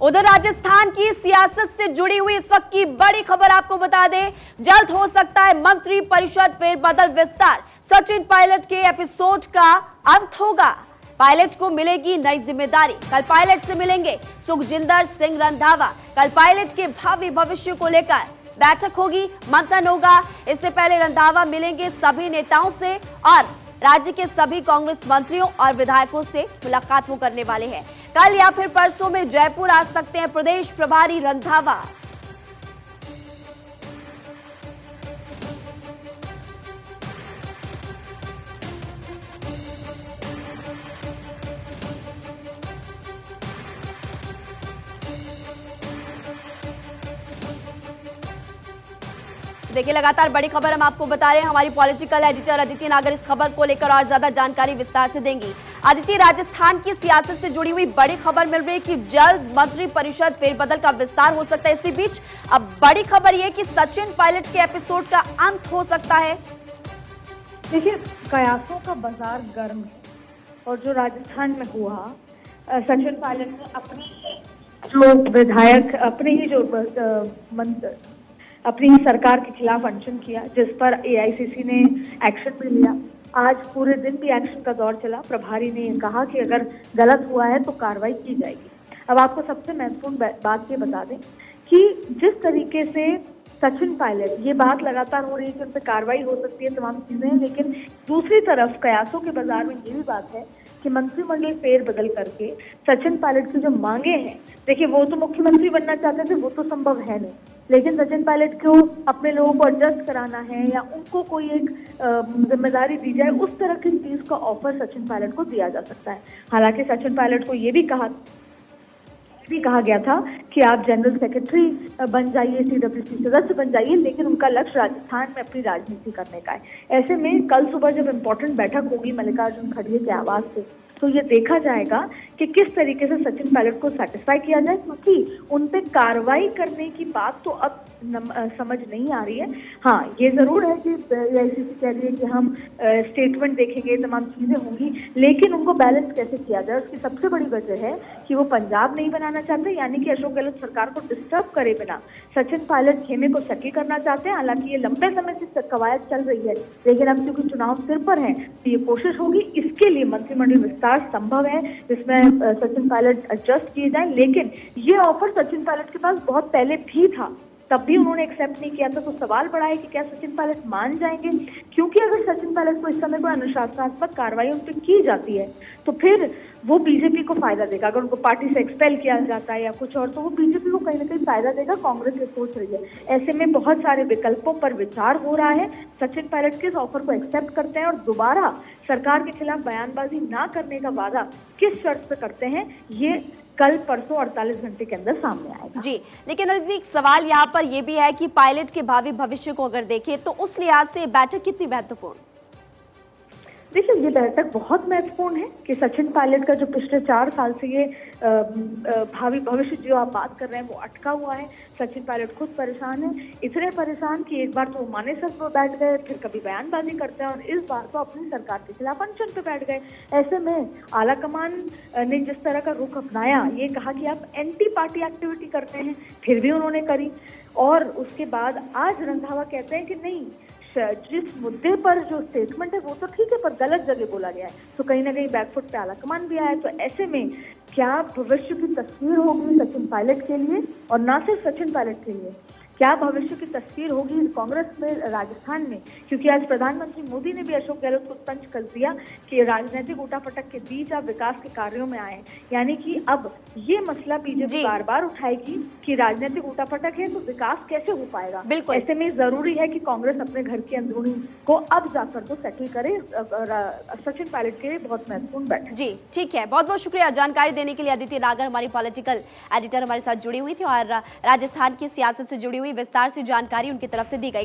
उधर राजस्थान की सियासत से जुड़ी हुई इस वक्त की बड़ी खबर आपको बता दें, जल्द हो सकता है मंत्री परिषद फेरबदल विस्तार। सचिन पायलट के एपिसोड का अंत होगा। पायलट को मिलेगी नई जिम्मेदारी। कल पायलट से मिलेंगे सुखजिंदर सिंह रंधावा। कल पायलट के भावी भविष्य को लेकर बैठक होगी, मंथन होगा। इससे पहले रंधावा मिलेंगे सभी नेताओं से और राज्य के सभी कांग्रेस मंत्रियों और विधायकों से मुलाकात वो करने वाले हैं। कल या फिर परसों में जयपुर आ सकते हैं प्रदेश प्रभारी रंधावा। देखिए, लगातार बड़ी खबर हम आपको बता रहे हैं। हमारी पॉलिटिकल एडिटर अदिति नागर इस खबर को लेकर और ज्यादा जानकारी विस्तार से देंगी। अदिति, राजस्थान की सियासत से जुड़ी हुई बड़ी खबर मिल रही है कि जल्द मंत्री परिषद फेरबदल का विस्तार हो सकता है। इसी बीच अब बड़ी खबर यह कि सचिन पायलट के एपिसोड का अंत हो सकता है। देखिए, कयासों का बाजार गर्म है और जो राजस्थान में हुआ, सचिन पायलट ने अपने जो विधायक अपनी सरकार के खिलाफ अनशन किया, जिस पर एआईसीसी ने एक्शन भी लिया। आज पूरे दिन भी एक्शन का दौर चला। प्रभारी ने कहा कि अगर गलत हुआ है तो कार्रवाई की जाएगी। अब आपको सबसे महत्वपूर्ण बात ये बता दें कि जिस तरीके से सचिन पायलट, ये बात लगातार हो रही है कि उन पर कार्रवाई हो सकती है, तमाम चीजें, लेकिन दूसरी तरफ कयासों के बाजार में ये भी बात है कि मंत्रिमंडल फेरबदल करके सचिन पायलट की जो मांगे हैं, देखिए वो तो मुख्यमंत्री बनना चाहते थे, वो तो संभव है नहीं, लेकिन सचिन पायलट को अपने लोगों को एडजस्ट कराना है या उनको कोई एक जिम्मेदारी दी जाए, उस तरह की चीज का ऑफर सचिन पायलट को दिया जा सकता है। हालांकि सचिन पायलट को ये भी कहा गया था कि आप जनरल सेक्रेटरी बन जाइए, सीडब्ल्यूसी सदस्य बन जाइए, लेकिन उनका लक्ष्य राजस्थान में अपनी राजनीति करने का है। ऐसे में कल सुबह जब इम्पोर्टेंट बैठक होगी मल्लिकार्जुन खड़गे के आवास से, तो ये देखा जाएगा कि किस तरीके से सचिन पायलट को सेटिस्फाई किया जाए, क्योंकि उन पे कार्रवाई करने की बात तो अब समझ नहीं आ रही है। हाँ, ये जरूर है कि एआईसीसी कह रही है कि हम स्टेटमेंट देखेंगे, तमाम चीजें होंगी, लेकिन उनको बैलेंस कैसे किया जाए, उसकी सबसे बड़ी वजह है कि वो पंजाब नहीं बनाना चाहते, यानी कि अशोक गहलोत सरकार को डिस्टर्ब करे बिना सचिन पायलट खेमे को सेटल करना चाहते हैं। हालांकि ये लंबे समय से कवायद चल रही है, लेकिन अब क्योंकि चुनाव सिर पर है तो ये कोशिश होगी। इसके लिए मंत्रिमंडल विस्तार संभव है जिसमें सचिन पायलट एडजस्ट किए जाए, लेकिन ये ऑफर सचिन पायलट के पास बहुत पहले भी था, तब भी उन्होंने एक्सेप्ट नहीं किया था। तो सवाल बड़ा है कि क्या सचिन पायलट मान जाएंगे, क्योंकि अगर सचिन पायलट को इस समय कोई अनुशासनात्मक कार्रवाई उन पर की जाती है तो फिर वो बीजेपी को फायदा देगा। अगर उनको पार्टी से एक्सपेल किया जाता है या कुछ और, तो वो बीजेपी को कहीं ना कहीं फायदा देगा। कांग्रेस ये सोच रही है। ऐसे में बहुत सारे विकल्पों पर विचार हो रहा है। सचिन पायलट किस ऑफर को एक्सेप्ट करते हैं और दोबारा सरकार के खिलाफ बयानबाजी ना करने का वादा किस शर्त पे करते हैं, ये कल परसों 48 घंटे के अंदर सामने आएगा। जी, लेकिन एक सवाल यहाँ पर यह भी है कि पायलट के भावी भविष्य को अगर देखें तो उस लिहाज से बैठक कितनी महत्वपूर्ण? देखिए, ये बैठक बहुत महत्वपूर्ण है कि सचिन पायलट का जो पिछले 4 साल से ये भावी भविष्य जो आप बात कर रहे हैं वो अटका हुआ है। सचिन पायलट खुद परेशान है, इतने परेशान कि एक बार तो वो मानेसर पर बैठ गए, फिर कभी बयानबाजी करते हैं और इस बार तो अपनी सरकार के खिलाफ अनशन पे बैठ गए। ऐसे में आलाकमान ने जिस तरह का रुख अपनाया, ये कहा कि आप एंटी पार्टी एक्टिविटी करते हैं, फिर भी उन्होंने करी। और उसके बाद आज रंधावा कहते हैं कि नहीं, जिस मुद्दे पर जो स्टेटमेंट है वो तो ठीक है, पर गलत जगह बोला गया है। तो कहीं ना कहीं बैकफुट पे आलाकमान भी आया। तो ऐसे में क्या भविष्य की तस्वीर होगी सचिन पायलट के लिए, और ना सिर्फ सचिन पायलट के लिए, क्या भविष्य की तस्वीर होगी कांग्रेस में राजस्थान में, क्योंकि आज प्रधानमंत्री मोदी ने भी अशोक गहलोत को तंज कर दिया कि राजनीतिक उठापटक के बीच आप विकास के कार्यों में आए। यानी कि अब ये मसला बीजेपी बार बार उठाएगी कि राजनीतिक उठापटक है तो विकास कैसे हो पाएगा। ऐसे में जरूरी है कि कांग्रेस अपने घर के अंदरूनी को अब जाकर तो सेटल करे। सचिन पायलट के लिए बहुत महत्वपूर्ण बैठक। जी, ठीक है, बहुत बहुत शुक्रिया जानकारी देने के लिए। अदिति नागर हमारी पॉलिटिकल एडिटर हमारे साथ जुड़ी हुई थी और राजस्थान की सियासत से जुड़ी हुई विस्तार से जानकारी उनकी तरफ से दी गई।